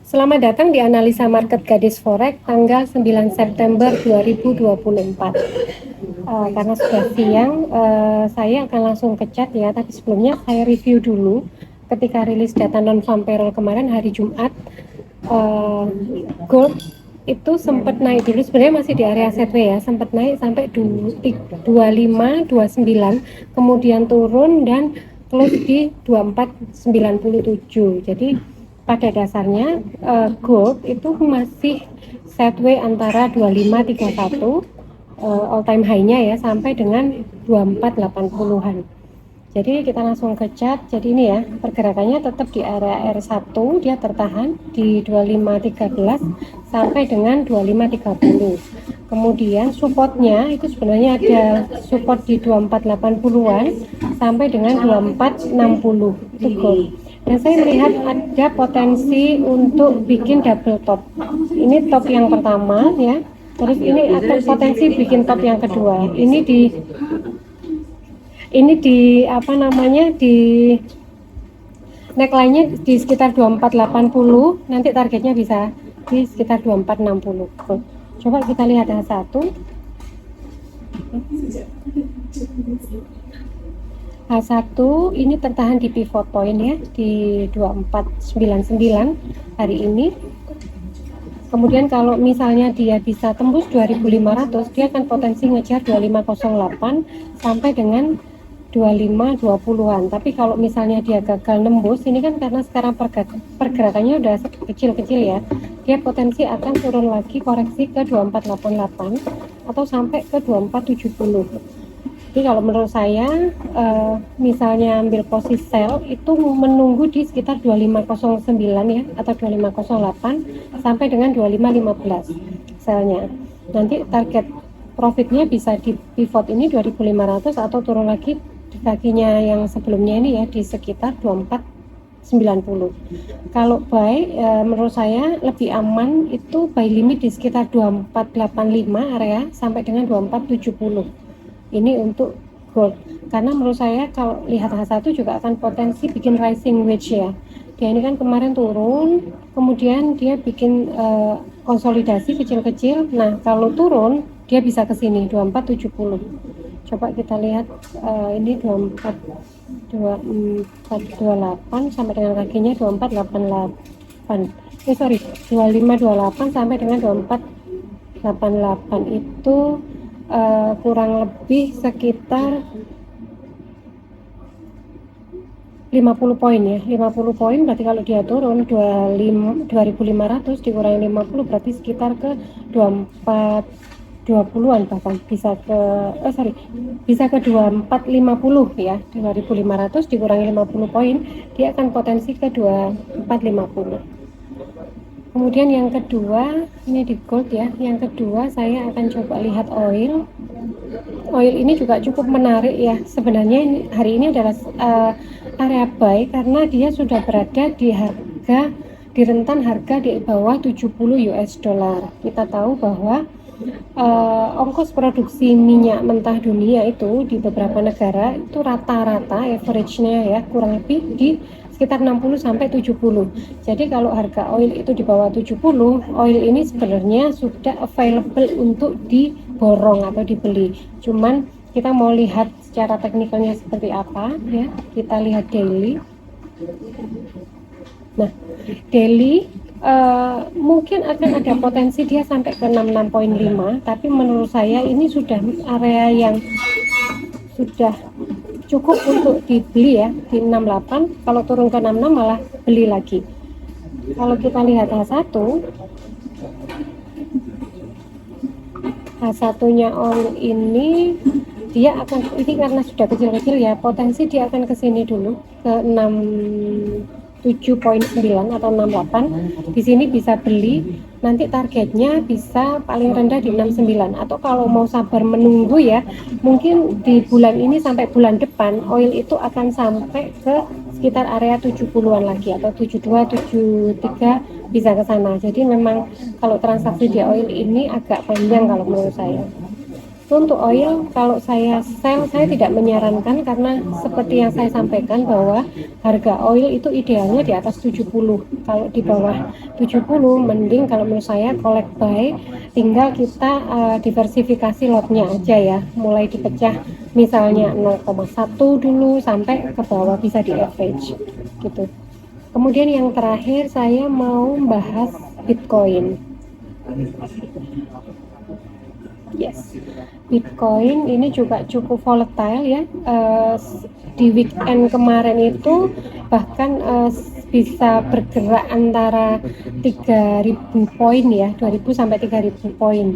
Selamat datang di analisa market Gadis Forex tanggal 9 September 2024. Karena sudah siang, saya akan langsung ke chat ya, tapi sebelumnya saya review dulu ketika rilis data non-farm payroll kemarin hari Jumat. Gold itu sempat naik dulu, sebenarnya masih di area sideways ya, sempat naik sampai 2529, kemudian turun dan close di 2497. Jadi pada dasarnya gold itu masih sideways antara 2531 all time high-nya ya sampai dengan 2480-an. Jadi kita langsung ke chart. Jadi ini ya, pergerakannya tetap di area R1, dia tertahan di 2513 sampai dengan 2530. Kemudian supportnya itu sebenarnya ada support di 2480-an sampai dengan 2460 itu gold. Dan saya melihat ada potensi untuk bikin double top. Ini top yang pertama ya. Terus ini akan potensi bikin top yang kedua. Ini di apa namanya, di neckline-nya di sekitar 2480, nanti targetnya bisa di sekitar 2460. Coba kita lihat H1. H1 ini tertahan di pivot point ya di 2499 hari ini. Kemudian kalau misalnya dia bisa tembus 2500, dia akan potensi ngejar 2508 sampai dengan 2520-an. Tapi kalau misalnya dia gagal nembus, ini kan karena sekarang pergerakannya udah kecil-kecil ya, dia potensi akan turun lagi koreksi ke 2488 atau sampai ke 2470. Jadi kalau menurut saya misalnya ambil posisi sell itu menunggu di sekitar 2509 ya atau 2508 sampai dengan 2515 sellnya. Nanti target profitnya bisa di pivot ini 2500 atau turun lagi di kakinya yang sebelumnya ini ya di sekitar 2490. Kalau buy menurut saya lebih aman itu buy limit di sekitar 2485 area sampai dengan 2470. Ini untuk gold, karena menurut saya kalau lihat H1 juga akan potensi bikin rising wedge ya. Dia ini kan kemarin turun, kemudian dia bikin konsolidasi kecil-kecil. Nah kalau turun dia bisa ke sini 2470. Coba kita lihat ini 2428 sampai dengan kakinya 2488. Sorry 2528 sampai dengan 2488 itu kurang lebih sekitar 50 poin ya. 50 poin berarti kalau dia turun 2500 dikurangi 50 berarti sekitar ke 2420-an, bahkan bisa ke bisa ke 2450 ya. 2500 dikurangi 50 poin dia akan potensi ke 2450. Kemudian yang kedua, ini di gold ya. Yang kedua saya akan coba lihat oil. Oil ini juga cukup menarik ya. Sebenarnya ini, hari ini adalah area buy karena dia sudah berada di harga, di rentan harga di bawah 70 US dollar. Kita tahu bahwa ongkos produksi minyak mentah dunia itu di beberapa negara itu rata-rata average-nya ya kurang lebih di sekitar 60 sampai 70. Jadi kalau harga oil itu di bawah 70, oil ini sebenarnya sudah available untuk diborong atau dibeli. Cuman kita mau lihat secara teknikalnya seperti apa ya. Kita lihat daily. Nah, daily mungkin akan ada potensi dia sampai ke 66.5, tapi menurut saya ini sudah area yang sudah cukup untuk dibeli ya di 68. Kalau turun ke 66 malah beli lagi. Kalau kita lihat H1-nya oil ini dia akan, ini karena sudah kecil-kecil ya, potensi dia akan ke sini dulu ke 67.9 atau 68. Di sini bisa beli, nanti targetnya bisa paling rendah di 69, atau kalau mau sabar menunggu ya, mungkin di bulan ini sampai bulan depan oil itu akan sampai ke sekitar area 70-an lagi atau 72, 73 bisa ke sana. Jadi memang kalau transaksi di oil ini agak panjang kalau menurut saya. Untuk oil, kalau saya sell, saya tidak menyarankan karena seperti yang saya sampaikan bahwa harga oil itu idealnya di atas 70. Kalau di bawah 70, mending kalau menurut saya collect buy, tinggal kita diversifikasi lotnya aja ya, mulai dipecah misalnya 0,1 dulu sampai ke bawah, bisa di average gitu. Kemudian yang terakhir saya mau bahas Bitcoin. Yes, Bitcoin ini juga cukup volatile ya. Di weekend kemarin itu bahkan bisa bergerak antara 3.000 poin ya, 2.000 sampai 3.000 poin.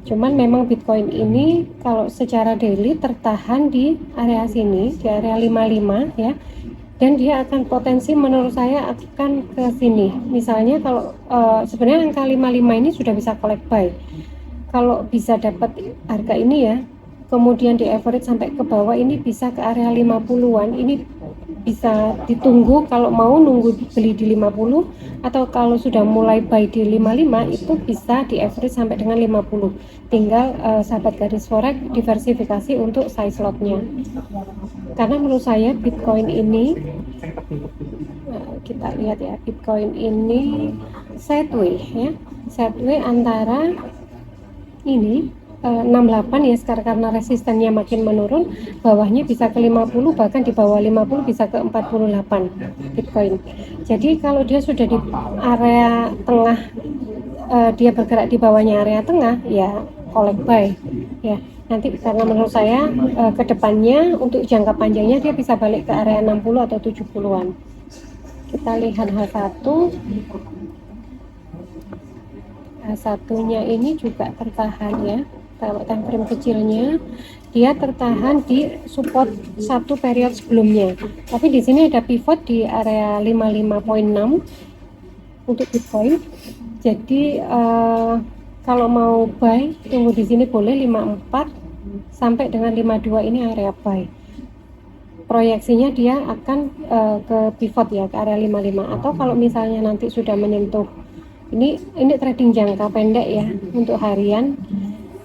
Cuman memang Bitcoin ini kalau secara daily tertahan di area sini, di area 55 ya. Dan dia akan potensi menurut saya akan ke sini. Misalnya kalau sebenarnya angka 55 ini sudah bisa collect buy. Kalau bisa dapat harga ini ya, kemudian di average sampai ke bawah, ini bisa ke area 50-an, ini bisa ditunggu kalau mau nunggu beli di 50, atau kalau sudah mulai buy di 55 itu bisa di average sampai dengan 50. Tinggal sahabat garis forex diversifikasi untuk size lotnya. Karena menurut saya Bitcoin ini kita lihat ya, Bitcoin ini sideways ya, sideways antara ini 68 ya sekarang, karena resistennya makin menurun, bawahnya bisa ke 50, bahkan di bawah 50 bisa ke 48 Bitcoin. Jadi kalau dia sudah di area tengah, dia bergerak di bawahnya area tengah ya collect buy ya. Nanti karena menurut saya ke depannya untuk jangka panjangnya dia bisa balik ke area 60 atau 70-an. Kita lihat H1-nya ini juga tertahan ya. Kalau time frame kecilnya dia tertahan di support satu period sebelumnya. Tapi di sini ada pivot di area 55.6 untuk Bitcoin. Jadi kalau mau buy tunggu di sini boleh 54 sampai dengan 52, ini area buy. Proyeksinya dia akan ke pivot ya ke area 55, atau kalau misalnya nanti sudah menyentuh ini trading jangka pendek ya, untuk harian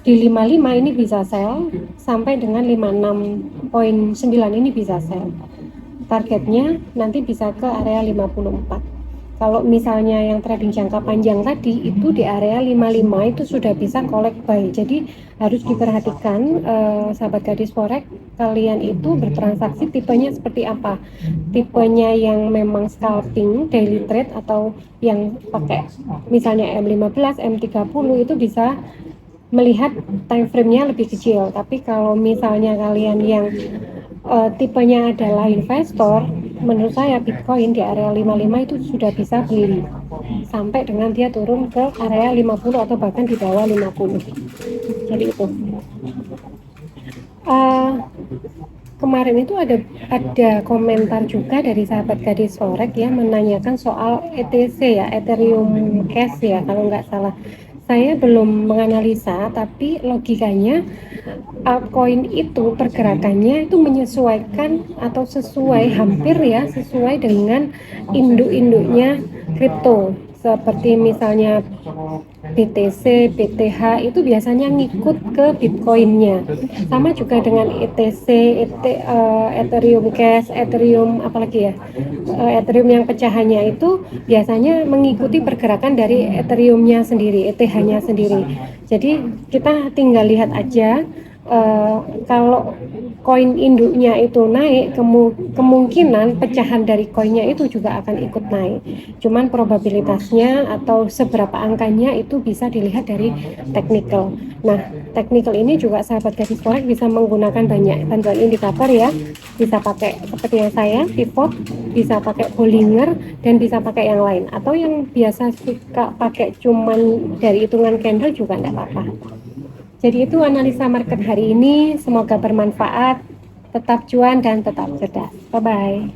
di 55 ini bisa sell sampai dengan 56.9 ini bisa sell. Targetnya nanti bisa ke area 54. Kalau misalnya yang trading jangka panjang tadi itu di area 55 itu sudah bisa collect buy. Jadi harus diperhatikan sahabat gadis forex, kalian itu bertransaksi tipenya seperti apa. Tipenya yang memang scalping daily trade atau yang pakai misalnya M15, M30 itu bisa melihat time frame-nya lebih kecil. Tapi kalau misalnya kalian yang tipenya adalah investor, menurut saya Bitcoin di area 55 itu sudah bisa beli sampai dengan dia turun ke area 50 atau bahkan di bawah 50. Jadi itu kemarin itu ada komentar juga dari sahabat gadis forex ya, menanyakan soal ETC ya, Ethereum Cash ya kalau nggak salah. Saya belum menganalisa, tapi logikanya altcoin itu pergerakannya itu menyesuaikan atau sesuai, hampir ya sesuai dengan induk-induknya kripto, seperti misalnya BTC, BTH itu biasanya ngikut ke Bitcoinnya. Sama juga dengan ETC, Ethereum Cash, Ethereum apalagi ya, Ethereum yang pecahannya itu biasanya mengikuti pergerakan dari Ethereumnya sendiri, ETH-nya sendiri. Jadi kita tinggal lihat aja, kalau koin induknya itu naik, kemungkinan pecahan dari koinnya itu juga akan ikut naik. Cuman probabilitasnya atau seberapa angkanya itu bisa dilihat dari technical. Nah, technical ini juga sahabat gadis forex bisa menggunakan banyak bantuan indikator ya. Bisa pakai seperti yang saya, pivot, bisa pakai Bollinger, dan bisa pakai yang lain. Atau yang biasa suka pakai cuman dari hitungan candle juga enggak apa-apa. Jadi itu analisa market hari ini, semoga bermanfaat, tetap cuan dan tetap cerdas. Bye-bye.